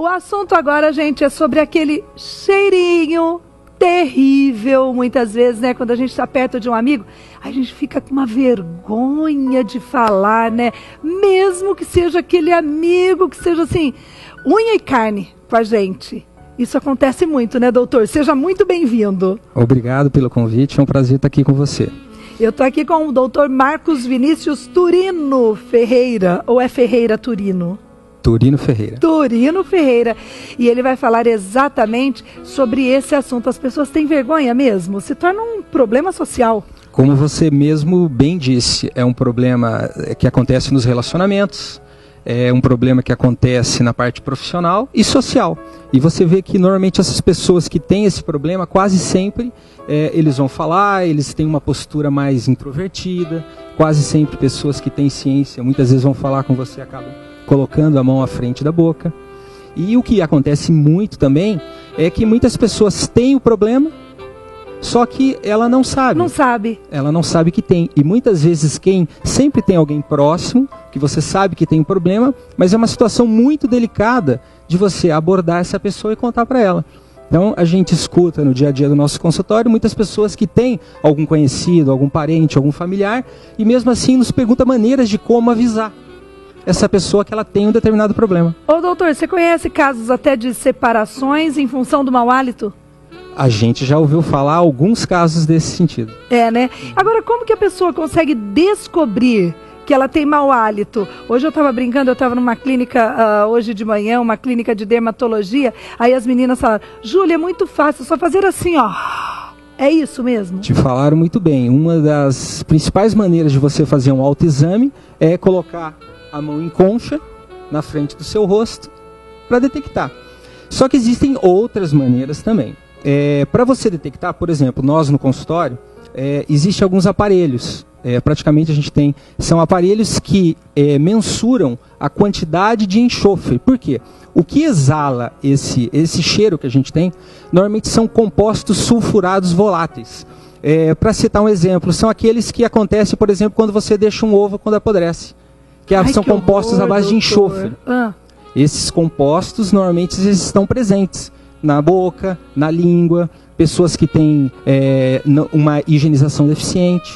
O assunto agora, gente, é sobre aquele cheirinho terrível, muitas vezes, né? Quando a gente está perto de um amigo, a gente fica com uma vergonha de falar, né? Mesmo que seja aquele amigo, que seja assim, unha e carne com a gente. Isso acontece muito, né, doutor? Seja muito bem-vindo. Obrigado pelo convite, é um prazer estar aqui com você. Eu estou aqui com o doutor Marcos Vinícius Turino Ferreira, ou é Ferreira Turino? Turino Ferreira. Turino Ferreira. E ele vai falar exatamente sobre esse assunto. As pessoas têm vergonha mesmo? Se torna um problema social. Como você mesmo bem disse, é um problema que acontece nos relacionamentos, é um problema que acontece na parte profissional e social. E você vê que normalmente essas pessoas que têm esse problema, quase sempre, eles vão falar, eles têm uma postura mais introvertida, quase sempre pessoas que têm ciência, muitas vezes vão falar com você, acabam colocando a mão à frente da boca. E o que acontece muito também é que muitas pessoas têm o problema, só que ela não sabe. Não sabe. Ela não sabe que tem. E muitas vezes sempre tem alguém próximo, que você sabe que tem um problema, mas é uma situação muito delicada de você abordar essa pessoa e contar para ela. Então a gente escuta no dia a dia do nosso consultório muitas pessoas que têm algum conhecido, algum parente, algum familiar, e mesmo assim nos pergunta maneiras de como avisar essa pessoa que ela tem um determinado problema. Ô doutor, você conhece casos até de separações em função do mau hálito? A gente já ouviu falar alguns casos desse sentido. É, né? Agora, como que a pessoa consegue descobrir que ela tem mau hálito? Hoje eu estava brincando, eu estava numa clínica hoje de manhã, uma clínica de dermatologia, aí as meninas falaram, Júlia, é muito fácil, só fazer assim, ó. É isso mesmo? Te falaram muito bem. Uma das principais maneiras de você fazer um autoexame é colocar a mão em concha na frente do seu rosto para detectar. Só que existem outras maneiras também. Para você detectar, por exemplo, nós no consultório, existem alguns aparelhos. Praticamente a gente tem, são aparelhos que mensuram a quantidade de enxofre. Por quê? O que exala esse cheiro que a gente tem, normalmente são compostos sulfurados voláteis. Para citar um exemplo, são aqueles que acontecem, por exemplo, quando você deixa um ovo quando apodrece. São compostos à base de enxofre. Esses compostos, normalmente, eles estão presentes na boca, na língua, pessoas que têm uma higienização deficiente.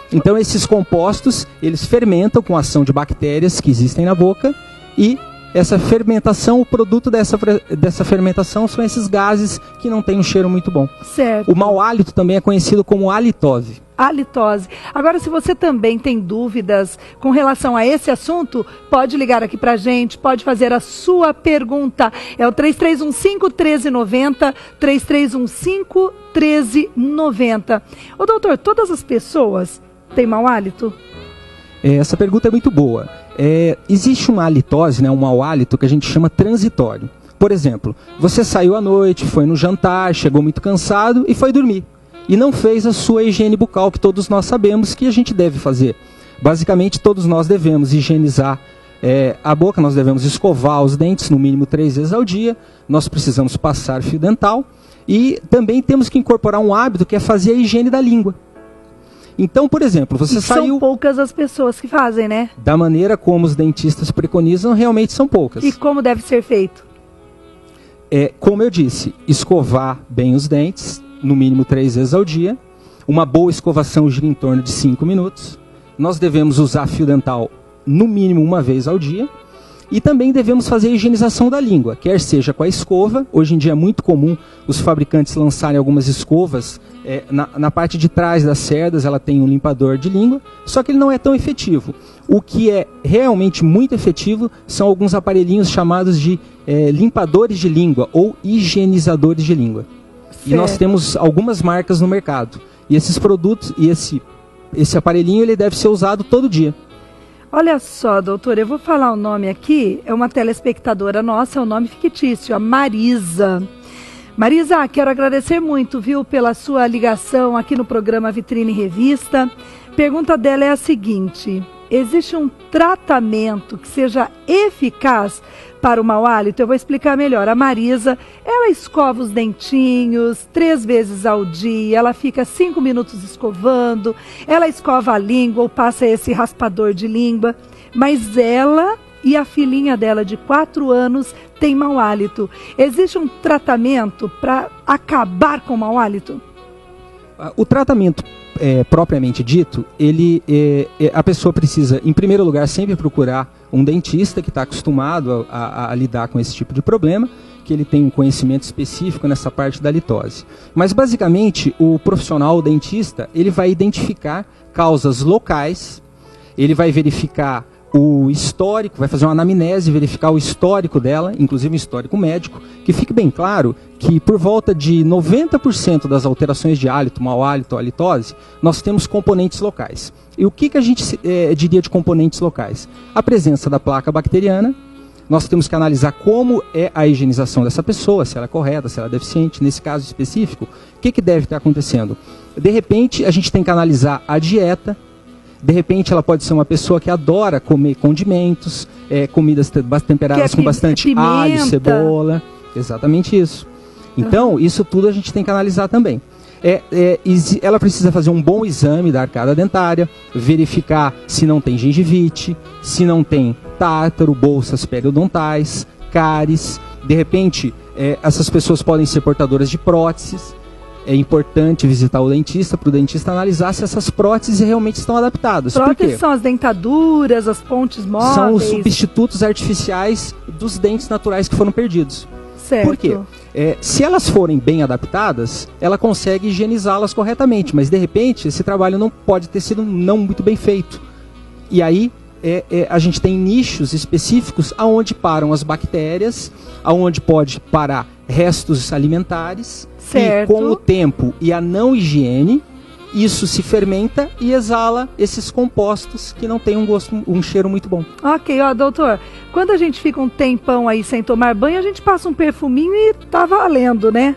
Então, esses compostos, eles fermentam com a ação de bactérias que existem na boca e essa fermentação, o produto dessa fermentação são esses gases que não têm um cheiro muito bom. Certo. O mau hálito também é conhecido como halitose. Halitose. Agora, se você também tem dúvidas com relação a esse assunto, pode ligar aqui pra gente, pode fazer a sua pergunta. É o 3315-1390, 3315-1390. Ô doutor, todas as pessoas têm mau hálito? Essa pergunta é muito boa. Existe uma halitose, um mau hálito que a gente chama transitório. Por exemplo, você saiu à noite, foi no jantar, chegou muito cansado e foi dormir. E não fez a sua higiene bucal, que todos nós sabemos que a gente deve fazer. Basicamente, todos nós devemos higienizar a boca, nós devemos escovar os dentes no mínimo 3 vezes ao dia, nós precisamos passar fio dental e também temos que incorporar um hábito que é fazer a higiene da língua. Então, por exemplo, você saiu... São poucas as pessoas que fazem, né? Da maneira como os dentistas preconizam, realmente são poucas. E como deve ser feito? Como eu disse, escovar bem os dentes, no mínimo 3 vezes ao dia. Uma boa escovação gira em torno de 5 minutos. Nós devemos usar fio dental no mínimo 1 vez ao dia. E também devemos fazer a higienização da língua, quer seja com a escova. Hoje em dia é muito comum os fabricantes lançarem algumas escovas. Na parte de trás das cerdas ela tem um limpador de língua, só que ele não é tão efetivo. O que é realmente muito efetivo são alguns aparelhinhos chamados de limpadores de língua ou higienizadores de língua. Certo. E nós temos algumas marcas no mercado. E esses produtos, e esse aparelhinho, ele deve ser usado todo dia. Olha só, doutor, eu vou falar o nome aqui, é uma telespectadora nossa, é um nome fictício, a Marisa. Marisa, quero agradecer muito, viu, pela sua ligação aqui no programa Vitrine Revista. Pergunta dela é a seguinte: existe um tratamento que seja eficaz para o mau hálito? Eu vou explicar melhor. A Marisa, ela escova os dentinhos 3 vezes ao dia, ela fica 5 minutos escovando, ela escova a língua ou passa esse raspador de língua, mas ela e a filhinha dela de 4 anos tem mau hálito. Existe um tratamento para acabar com o mau hálito? O tratamento propriamente dito, a pessoa precisa, em primeiro lugar, sempre procurar um dentista que está acostumado a lidar com esse tipo de problema, que ele tem um conhecimento específico nessa parte da litose. Mas, basicamente, o profissional, o dentista, ele vai identificar causas locais, ele vai verificar o histórico, vai fazer uma anamnese, verificar o histórico dela, inclusive o histórico médico, que fique bem claro que por volta de 90% das alterações de hálito, mau hálito, halitose, nós temos componentes locais. E o que a gente diria de componentes locais? A presença da placa bacteriana, nós temos que analisar como é a higienização dessa pessoa, se ela é correta, se ela é deficiente. Nesse caso específico, o que deve estar acontecendo? De repente, a gente tem que analisar a dieta. De repente, ela pode ser uma pessoa que adora comer condimentos, comidas temperadas com bastante pimenta, alho, cebola. Exatamente isso. Então, isso tudo a gente tem que analisar também. Ela precisa fazer um bom exame da arcada dentária, verificar se não tem gengivite, se não tem tártaro, bolsas periodontais, cáries. De repente, essas pessoas podem ser portadoras de próteses. É importante visitar o dentista para o dentista analisar se essas próteses realmente estão adaptadas. Próteses são as dentaduras, as pontes móveis? São os substitutos artificiais dos dentes naturais que foram perdidos. Certo. Por quê? Se elas forem bem adaptadas, ela consegue higienizá-las corretamente, mas de repente esse trabalho não pode ter sido não muito bem feito. E aí a gente tem nichos específicos aonde param as bactérias, aonde pode parar restos alimentares. Certo. E com o tempo e a não higiene, isso se fermenta e exala esses compostos que não têm um cheiro muito bom. Ok, doutor, quando a gente fica um tempão aí sem tomar banho, a gente passa um perfuminho e tá valendo, né?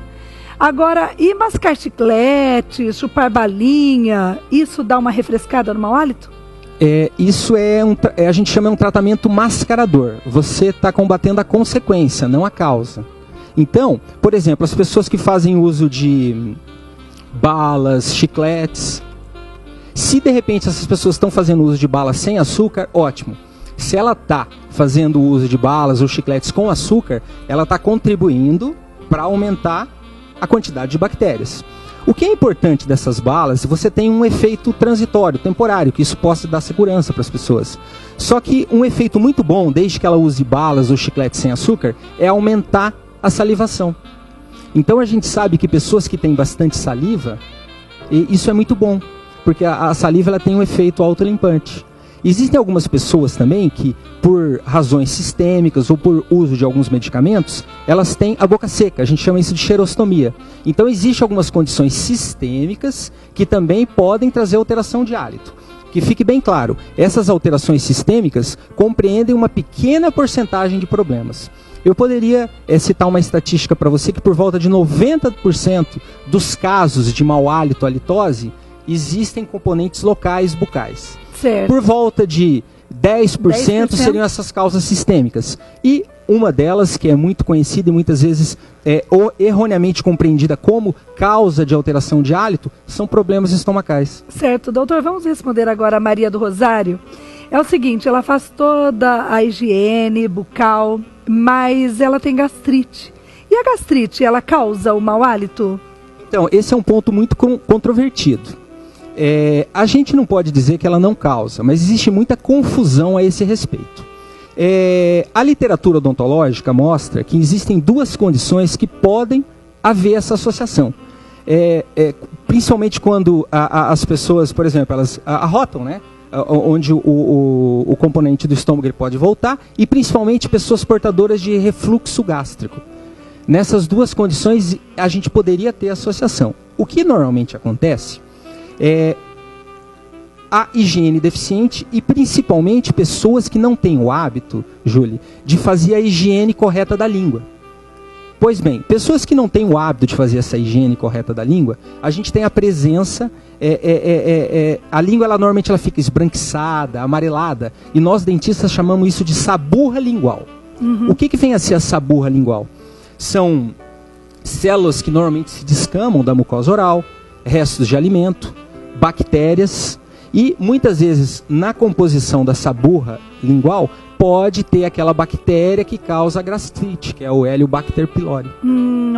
Agora, e mascar chiclete, chupar balinha, isso dá uma refrescada no mau hálito? Isso a gente chama um tratamento mascarador. Você está combatendo a consequência, não a causa. Então, por exemplo, as pessoas que fazem uso de balas, chicletes, se de repente essas pessoas estão fazendo uso de balas sem açúcar, ótimo. Se ela está fazendo uso de balas ou chicletes com açúcar, ela está contribuindo para aumentar a quantidade de bactérias. O que é importante dessas balas, você tem um efeito transitório, temporário, que isso possa dar segurança para as pessoas. Só que um efeito muito bom, desde que ela use balas ou chicletes sem açúcar, é aumentar a salivação. Então a gente sabe que pessoas que têm bastante saliva, isso é muito bom, porque a saliva ela tem um efeito autolimpante. Existem algumas pessoas também que, por razões sistêmicas ou por uso de alguns medicamentos, elas têm a boca seca, a gente chama isso de xerostomia. Então existem algumas condições sistêmicas que também podem trazer alteração de hálito. Que fique bem claro, essas alterações sistêmicas compreendem uma pequena porcentagem de problemas. Eu poderia citar uma estatística para você que por volta de 90% dos casos de mau hálito, halitose, existem componentes locais bucais. Certo. Por volta de 10% seriam essas causas sistêmicas. E uma delas, que é muito conhecida e muitas vezes erroneamente compreendida como causa de alteração de hálito, são problemas estomacais. Certo. Doutor, vamos responder agora a Maria do Rosário. É o seguinte, ela faz toda a higiene bucal, mas ela tem gastrite. E a gastrite, ela causa o mau hálito? Então, esse é um ponto muito controvertido. A gente não pode dizer que ela não causa, mas existe muita confusão a esse respeito. A literatura odontológica mostra que existem duas condições que podem haver essa associação. Principalmente quando as pessoas, por exemplo, elas arrotam, né? Onde o componente do estômago ele pode voltar, e principalmente pessoas portadoras de refluxo gástrico. Nessas duas condições a gente poderia ter associação. O que normalmente acontece é a higiene deficiente e principalmente pessoas que não têm o hábito, Júlia, de fazer a higiene correta da língua. Pois bem, pessoas que não têm o hábito de fazer essa higiene correta da língua, a gente tem a presença, a língua ela normalmente ela fica esbranquiçada, amarelada, e nós dentistas chamamos isso de saburra lingual. Uhum. O que vem a ser a saburra lingual? São células que normalmente se descamam da mucosa oral, restos de alimento, bactérias, e muitas vezes na composição da saburra lingual, pode ter aquela bactéria que causa a gastrite, que é o Heliobacter pylori.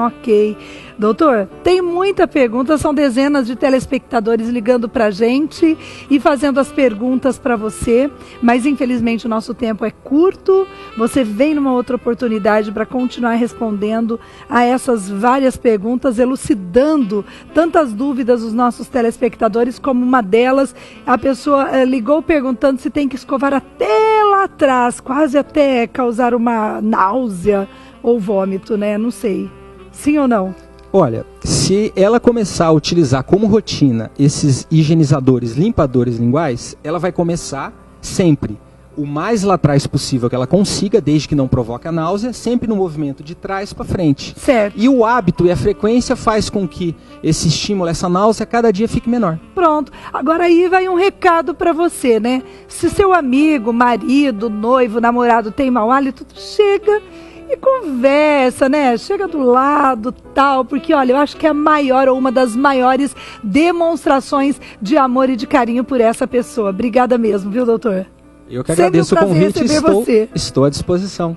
Ok. Doutor, tem muita pergunta, são dezenas de telespectadores ligando pra gente e fazendo as perguntas para você, mas infelizmente o nosso tempo é curto. Você vem numa outra oportunidade para continuar respondendo a essas várias perguntas, elucidando tantas dúvidas dos nossos telespectadores, como uma delas, a pessoa ligou perguntando se tem que escovar até lá atrás, quase até causar uma náusea ou vômito, né? Não sei. Sim ou não? Olha, se ela começar a utilizar como rotina esses higienizadores, limpadores linguais, ela vai começar sempre o mais lá atrás possível que ela consiga, desde que não provoque a náusea, sempre no movimento de trás para frente. Certo. E o hábito e a frequência faz com que esse estímulo, essa náusea, cada dia fique menor. Pronto. Agora aí vai um recado para você, né? Se seu amigo, marido, noivo, namorado tem mau hálito, chega e conversa, né? Chega do lado, tal, porque, olha, eu acho que é a maior ou uma das maiores demonstrações de amor e de carinho por essa pessoa. Obrigada mesmo, viu, doutor? Eu que agradeço o convite e estou à disposição.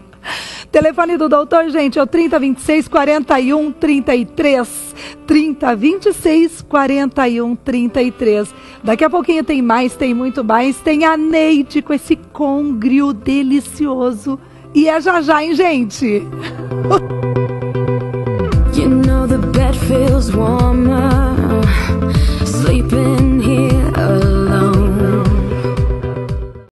Telefone do doutor, gente, é o 3026 41 33. 3026 41 33. Daqui a pouquinho tem mais, tem muito mais. Tem a Neide com esse côngrio delicioso. E é já já, hein, gente? You know the bed feels warmer.